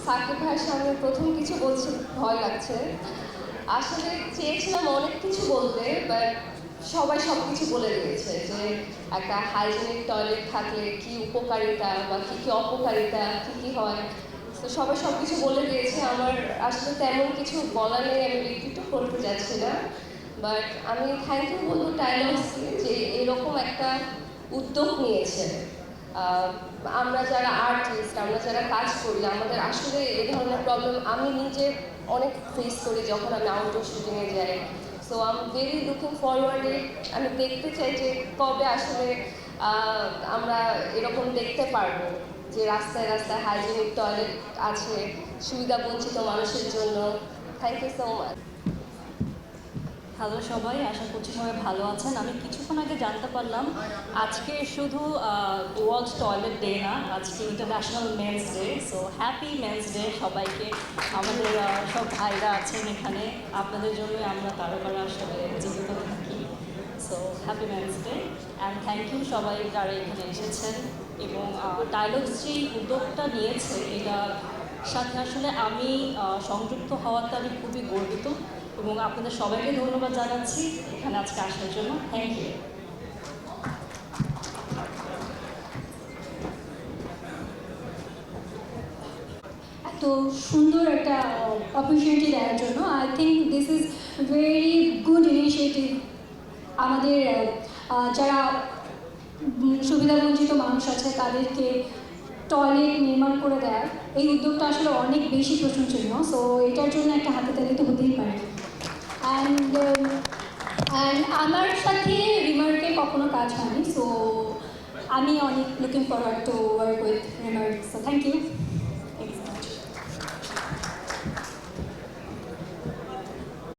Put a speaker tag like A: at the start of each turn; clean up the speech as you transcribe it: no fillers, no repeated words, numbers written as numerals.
A: সাকিব ভাইয়ের সামনে প্রথম কিছু বলছি ভয় লাগছে। আসলে চেয়েছিলাম অনেক কিছু বলতে, বাট সবাই সব কিছু বলে দিয়েছে যে একটা হাইজেনিক টয়লেট থাকলে কি উপকারিতা বা কি কি অপকারিতা কি কি হয়। তো সবাই সব কিছু বলে দিয়েছে, আমার আসলে তেমন কিছু বলার নেই, আমি রিপিটও করতে যাচ্ছি না। বাট আমি থ্যাংক ইউ বলবো টাইলসকে যে এরকম একটা উদ্যোগ নিয়েছে। আমরা যারা আর্টিস্ট, আমরা যারা কাজ করি, আমাদের আসলে এই ধরনের প্রবলেম আমি নিজে অনেক ফেস করি যখন আমি আউটডোর শুটিংয়ে যাই। So I am very looking ফরওয়ার্ডে। আমি দেখতে চাই যে কবে আসলে আমরা এরকম দেখতে পারবো যে রাস্তায় রাস্তায় হাইজেনিক টয়লেট আছে সুবিধা বঞ্চিত মানুষের জন্য। Thank you so much.
B: Hello সবাই, আশা করছি সবাই ভালো আছেন। আমি কিছুক্ষণ আগে জানতে পারলাম আজকে শুধু ওয়ার্ল্ড টয়লেট ডে না, আজকে international men's day. So happy men's day সবাইকে। আমাদের সব ভাইরা আছেন এখানে, আপনাদের জন্যই আমরা তারকারা আসলে জীবিত থাকি। So happy men's day and thank you সবাই যারা এখানে এসেছেন। এবং ডায়লগস যেই উদ্যোগটা নিয়েছে এটার সাথে আসলে আমি সংযুক্ত হওয়াতে আমি খুবই গর্বিত এবং আপনাদের সবাইকে ধন্যবাদ জানাচ্ছি এখানে আজকে আসার জন্য। Thank you.
C: এত সুন্দর একটা অপরচুনিটি দেওয়ার জন্য I think this is very good initiative. আমাদের যারা সুবিধাবঞ্চিত মানুষ আছে তাদেরকে টয়লেট নির্মাণ করে দেয়, এই উদ্যোগটা আসলে অনেক বেশি প্রশংসনীয়। সো এটার জন্য একটা হাতে তালি তো হতেই পারে। অ্যান্ড আমার সাথে রিমার্কের কখনো কাজ হয়নি, সো আমি অনেক looking forward to work with remark. So thank you.